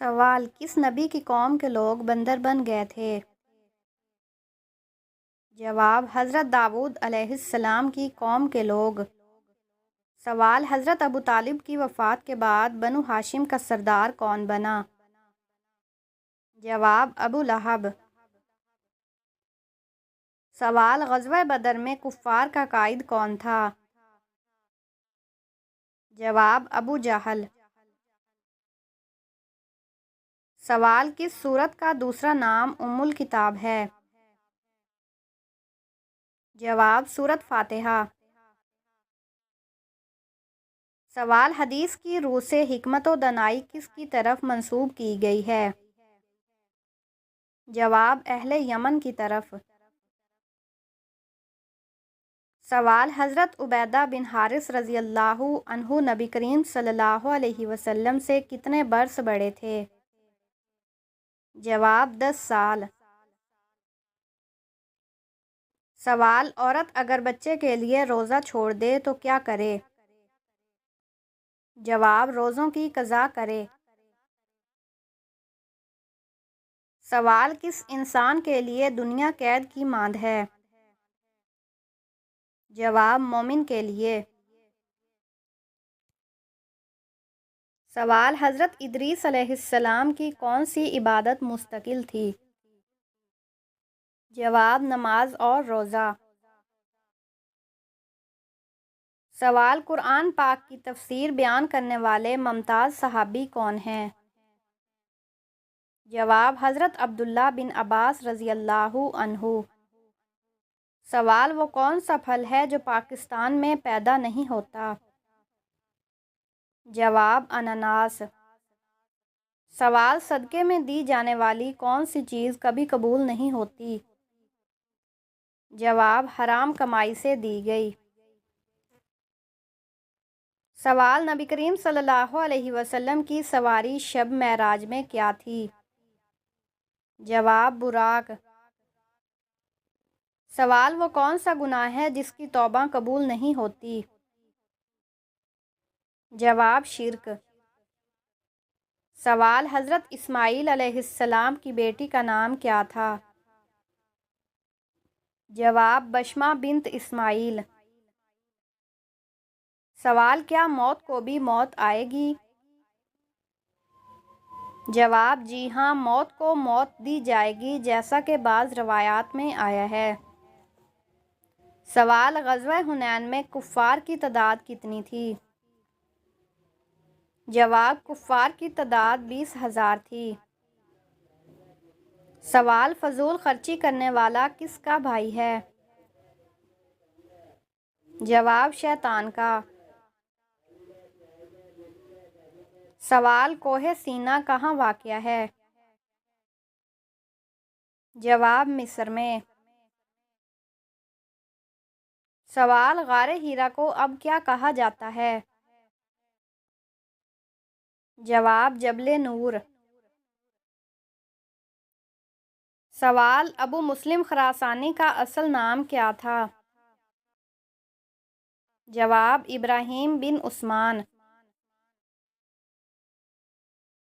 سوال: کس نبی کی قوم کے لوگ بندر بن گئے تھے؟ جواب: حضرت داؤد علیہ السلام کی قوم کے لوگ۔ سوال: حضرت ابو طالب کی وفات کے بعد بنو ہاشم کا سردار کون بنا؟ جواب: ابو لہب۔ سوال: غزوہ بدر میں کفار کا قائد کون تھا؟ جواب: ابو جہل۔ سوال: کس سورت کا دوسرا نام ام الکتاب ہے؟ جواب: سورۃ فاتحہ۔ سوال: حدیث کی روح سے حکمت و دانائی کس کی طرف منسوب کی گئی ہے؟ جواب: اہل یمن کی طرف۔ سوال: حضرت عبیدہ بن حارث رضی اللہ عنہ نبی کریم صلی اللہ علیہ وسلم سے کتنے برس بڑے تھے؟ جواب: 10 سال۔ سوال: عورت اگر بچے کے لیے روزہ چھوڑ دے تو کیا کرے؟ جواب: روزوں کی قضا کرے۔ سوال: کس انسان کے لیے دنیا قید کی ماند ہے؟ جواب: مومن کے لیے۔ سوال: حضرت ادریس علیہ السلام کی کون سی عبادت مستقل تھی؟ جواب: نماز اور روزہ۔ سوال: قرآن پاک کی تفسیر بیان کرنے والے ممتاز صحابی کون ہیں؟ جواب: حضرت عبداللہ بن عباس رضی اللہ عنہ۔ سوال: وہ کون سا پھل ہے جو پاکستان میں پیدا نہیں ہوتا؟ جواب: اناناس۔ سوال: صدقے میں دی جانے والی کون سی چیز کبھی قبول نہیں ہوتی؟ جواب: حرام کمائی سے دی گئی۔ سوال: نبی کریم صلی اللہ علیہ وسلم کی سواری شب معراج میں کیا تھی؟ جواب: براق۔ سوال: وہ کون سا گناہ ہے جس کی توبہ قبول نہیں ہوتی؟ جواب: شرک۔ سوال: حضرت اسماعیل علیہ السلام کی بیٹی کا نام کیا تھا؟ جواب: بشمہ بنت اسماعیل۔ سوال: کیا موت کو بھی موت آئے گی؟ جواب: جی ہاں، موت کو موت دی جائے گی، جیسا کہ بعض روایات میں آیا ہے۔ سوال: غزوہ حنین میں کفار کی تعداد کتنی تھی؟ جواب: کفار کی تعداد 20,000 تھی۔ سوال: فضول خرچی کرنے والا کس کا بھائی ہے؟ جواب: شیطان کا۔ سوال: کوہ سینا کہاں واقع ہے؟ جواب: مصر میں۔ سوال: غار حرا کو اب کیا کہا جاتا ہے؟ جواب: جبل نور۔ سوال: ابو مسلم خراسانی کا اصل نام کیا تھا؟ جواب: ابراہیم بن عثمان۔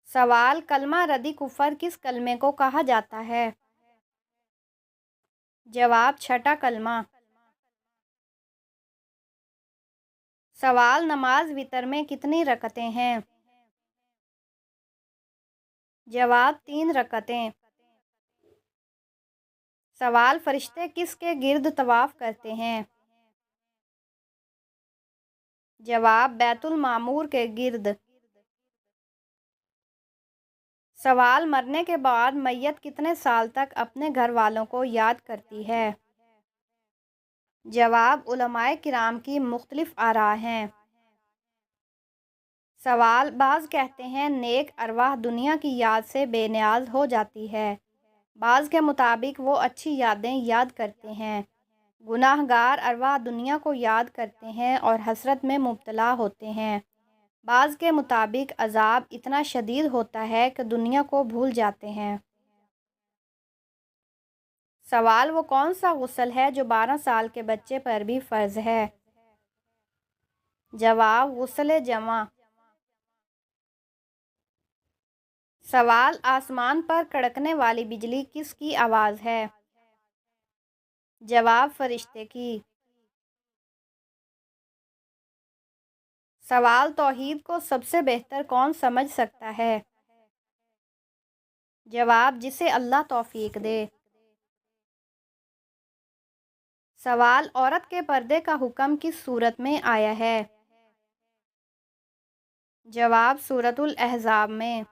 سوال: کلمہ ردی کفر کس کلمے کو کہا جاتا ہے؟ جواب: چھٹا کلمہ۔ سوال: نماز وتر میں کتنی رکعتیں ہیں؟ جواب: 3 رکعتیں۔ سوال: فرشتے کس کے گرد طواف کرتے ہیں؟ جواب: بیت المعمور کے گرد۔ سوال: مرنے کے بعد میت کتنے سال تک اپنے گھر والوں کو یاد کرتی ہے؟ جواب: علماء کرام کی مختلف آراء ہیں۔ سوال: بعض کہتے ہیں نیک ارواح دنیا کی یاد سے بے نیاز ہو جاتی ہے، بعض کے مطابق وہ اچھی یادیں یاد کرتے ہیں۔ گناہ گار ارواح دنیا کو یاد کرتے ہیں اور حسرت میں مبتلا ہوتے ہیں، بعض کے مطابق عذاب اتنا شدید ہوتا ہے کہ دنیا کو بھول جاتے ہیں۔ سوال: وہ کون سا غسل ہے جو 12 سال کے بچے پر بھی فرض ہے؟ جواب: غسل جمعہ۔ سوال: آسمان پر کڑکنے والی بجلی کس کی آواز ہے؟ جواب: فرشتے کی۔ سوال: توحید کو سب سے بہتر کون سمجھ سکتا ہے؟ جواب: جسے اللہ توفیق دے۔ سوال: عورت کے پردے کا حکم کس سورت میں آیا ہے؟ جواب: سورۃ الاحزاب میں۔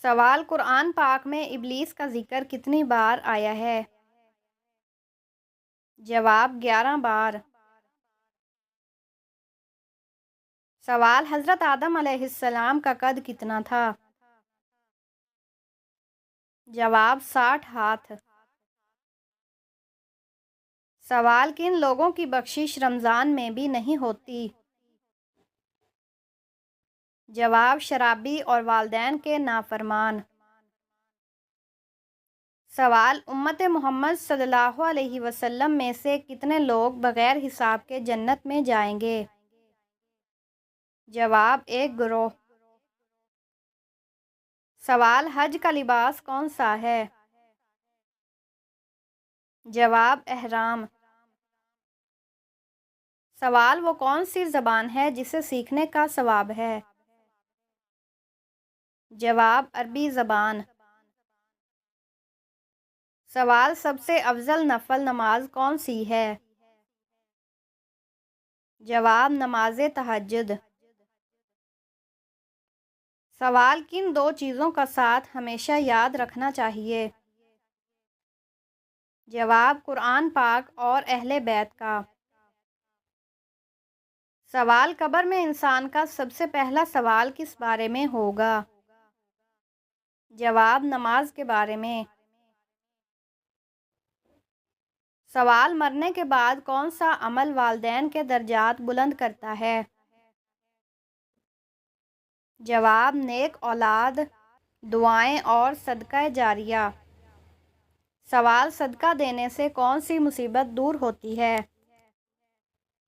سوال: قرآن پاک میں ابلیس کا ذکر کتنی بار آیا ہے؟ جواب: 11 بار۔ سوال: حضرت آدم علیہ السلام کا قد کتنا تھا؟ جواب: 60 ہاتھ۔ سوال: کن لوگوں کی بخشش رمضان میں بھی نہیں ہوتی؟ جواب: شرابی اور والدین کے نافرمان۔ سوال: امت محمد صلی اللہ علیہ وسلم میں سے کتنے لوگ بغیر حساب کے جنت میں جائیں گے؟ جواب: ایک گروہ۔ سوال: حج کا لباس کون سا ہے؟ جواب: احرام۔ سوال: وہ کون سی زبان ہے جسے سیکھنے کا ثواب ہے؟ جواب: عربی زبان۔ سوال: سب سے افضل نفل نماز کون سی ہے؟ جواب: نماز تہجد۔ سوال: کن دو چیزوں کا ساتھ ہمیشہ یاد رکھنا چاہیے؟ جواب: قرآن پاک اور اہل بیت کا۔ سوال: قبر میں انسان کا سب سے پہلا سوال کس بارے میں ہوگا؟ جواب: نماز کے بارے میں۔ سوال: مرنے کے بعد کون سا عمل والدین کے درجات بلند کرتا ہے؟ جواب: نیک اولاد، دعائیں اور صدقہ جاریہ۔ سوال: صدقہ دینے سے کون سی مصیبت دور ہوتی ہے؟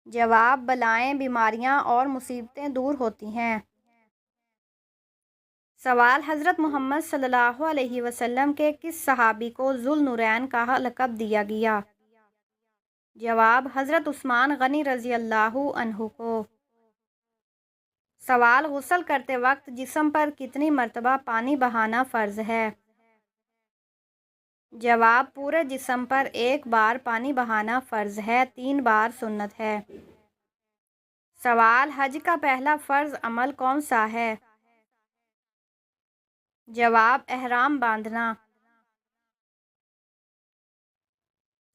جواب: بلائیں، بیماریاں اور مصیبتیں دور ہوتی ہیں۔ سوال: حضرت محمد صلی اللہ علیہ وسلم کے کس صحابی کو ذو النورین کا لقب دیا گیا؟ جواب: حضرت عثمان غنی رضی اللہ عنہ کو۔ سوال: غسل کرتے وقت جسم پر کتنی مرتبہ پانی بہانا فرض ہے؟ جواب: پورے جسم پر ایک بار پانی بہانا فرض ہے، 3 بار سنت ہے۔ سوال: حج کا پہلا فرض عمل کون سا ہے؟ جواب: احرام باندھنا۔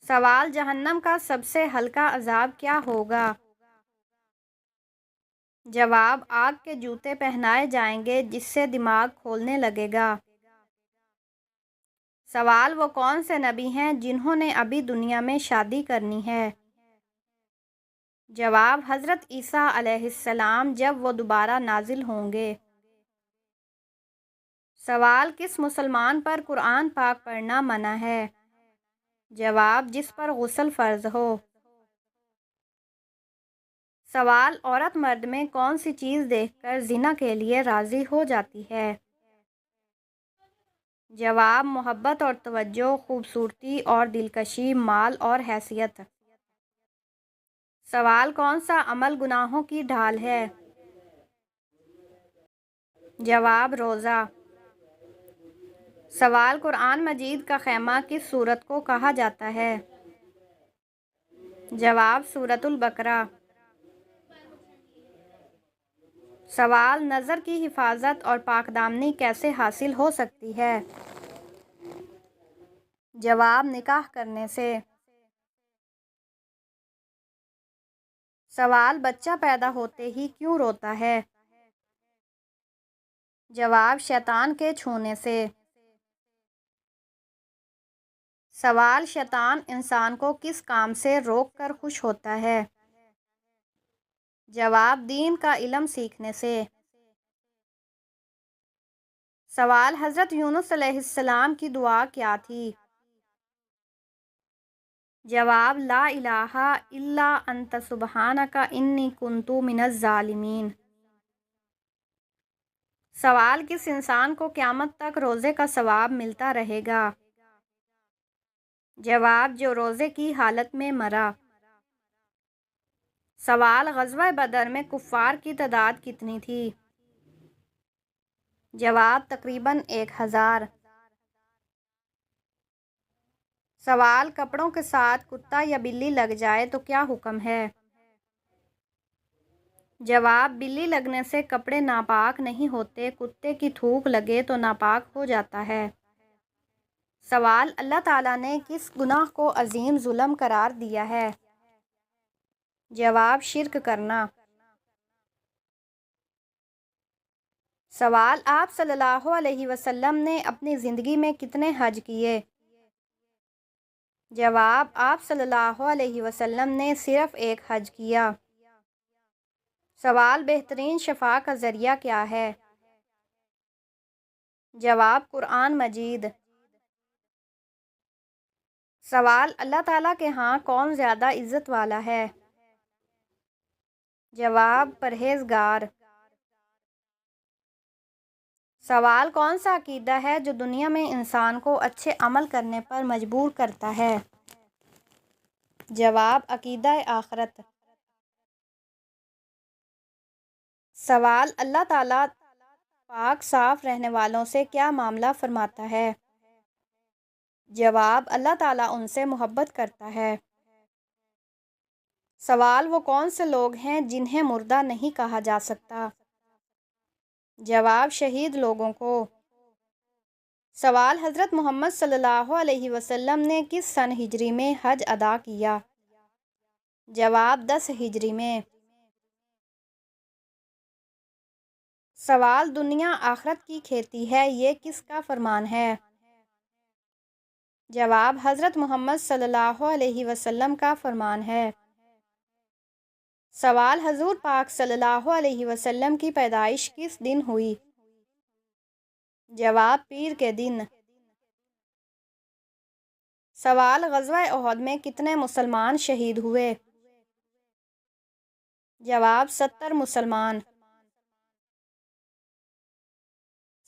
سوال: جہنم کا سب سے ہلکا عذاب کیا ہوگا؟ جواب: آگ کے جوتے پہنائے جائیں گے جس سے دماغ کھولنے لگے گا۔ سوال: وہ کون سے نبی ہیں جنہوں نے ابھی دنیا میں شادی کرنی ہے؟ جواب: حضرت عیسیٰ علیہ السلام جب وہ دوبارہ نازل ہوں گے۔ سوال: کس مسلمان پر قرآن پاک پڑھنا منع ہے؟ جواب: جس پر غسل فرض ہو۔ سوال: عورت مرد میں کون سی چیز دیکھ کر زنا کے لیے راضی ہو جاتی ہے؟ جواب: محبت اور توجہ، خوبصورتی اور دلکشی، مال اور حیثیت۔ سوال: کون سا عمل گناہوں کی ڈھال ہے؟ جواب: روزہ۔ سوال: قرآن مجید کا خیمہ کس سورت کو کہا جاتا ہے؟ جواب: سورۃ البقرہ۔ سوال: نظر کی حفاظت اور پاکدامنی کیسے حاصل ہو سکتی ہے؟ جواب: نکاح کرنے سے۔ سوال: بچہ پیدا ہوتے ہی کیوں روتا ہے؟ جواب: شیطان کے چھونے سے۔ سوال: شیطان انسان کو کس کام سے روک کر خوش ہوتا ہے؟ جواب: دین کا علم سیکھنے سے۔ سوال: حضرت یونس علیہ السلام کی دعا کیا تھی؟ جواب: لا الہ الا انت سبحانک انی کنت من الظالمین۔ سوال: کس انسان کو قیامت تک روزے کا ثواب ملتا رہے گا؟ جواب: جو روزے کی حالت میں مرا۔ سوال: غزوہ بدر میں کفار کی تعداد کتنی تھی؟ جواب: تقریباً 1000۔ سوال: کپڑوں کے ساتھ کتا یا بلی لگ جائے تو کیا حکم ہے؟ جواب: بلی لگنے سے کپڑے ناپاک نہیں ہوتے، کتے کی تھوک لگے تو ناپاک ہو جاتا ہے۔ سوال: اللہ تعالیٰ نے کس گناہ کو عظیم ظلم قرار دیا ہے؟ جواب: شرک کرنا۔ سوال: آپ صلی اللہ علیہ وسلم نے اپنی زندگی میں کتنے حج کیے؟ جواب: آپ صلی اللہ علیہ وسلم نے صرف ایک حج کیا۔ سوال: بہترین شفا کا ذریعہ کیا ہے؟ جواب: قرآن مجید۔ سوال: اللہ تعالیٰ کے ہاں کون زیادہ عزت والا ہے؟ جواب: پرہیزگار۔ سوال: کون سا عقیدہ ہے جو دنیا میں انسان کو اچھے عمل کرنے پر مجبور کرتا ہے؟ جواب: عقیدہ آخرت۔ سوال: اللہ تعالیٰ پاک صاف رہنے والوں سے کیا معاملہ فرماتا ہے؟ جواب: اللہ تعالیٰ ان سے محبت کرتا ہے۔ سوال: وہ کون سے لوگ ہیں جنہیں مردہ نہیں کہا جا سکتا؟ جواب: شہید لوگوں کو۔ سوال: حضرت محمد صلی اللہ علیہ وسلم نے کس سن ہجری میں حج ادا کیا؟ جواب: 10 ہجری میں۔ سوال: دنیا آخرت کی کھیتی ہے، یہ کس کا فرمان ہے؟ جواب: حضرت محمد صلی اللہ علیہ وسلم کا فرمان ہے۔ سوال: حضور پاک صلی اللہ علیہ وسلم کی پیدائش کس دن ہوئی؟ جواب: پیر کے دن۔ سوال: غزوہ احد میں کتنے مسلمان شہید ہوئے؟ جواب: 70 مسلمان۔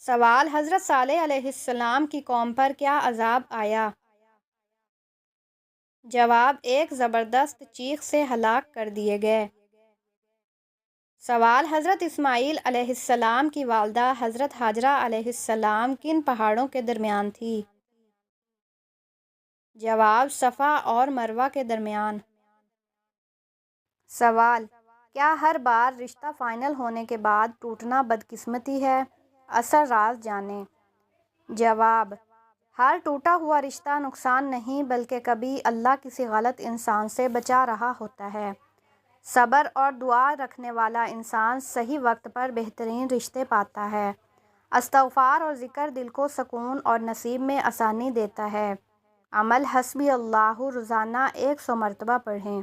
سوال: حضرت صالح علیہ السلام کی قوم پر کیا عذاب آیا؟ جواب: ایک زبردست چیخ سے ہلاک کر دیے گئے۔ سوال: حضرت اسماعیل علیہ السلام کی والدہ حضرت ہاجرہ علیہ السلام کن پہاڑوں کے درمیان تھی؟ جواب: صفا اور مروہ کے درمیان۔ سوال: کیا ہر بار رشتہ فائنل ہونے کے بعد ٹوٹنا بدقسمتی ہے؟ اصل راز جانیں۔ جواب: ہر ٹوٹا ہوا رشتہ نقصان نہیں، بلکہ کبھی اللہ کسی غلط انسان سے بچا رہا ہوتا ہے۔ صبر اور دعا رکھنے والا انسان صحیح وقت پر بہترین رشتے پاتا ہے۔ استغفار اور ذکر دل کو سکون اور نصیب میں آسانی دیتا ہے۔ عمل: حسبی اللہ روزانہ 100 مرتبہ پڑھیں۔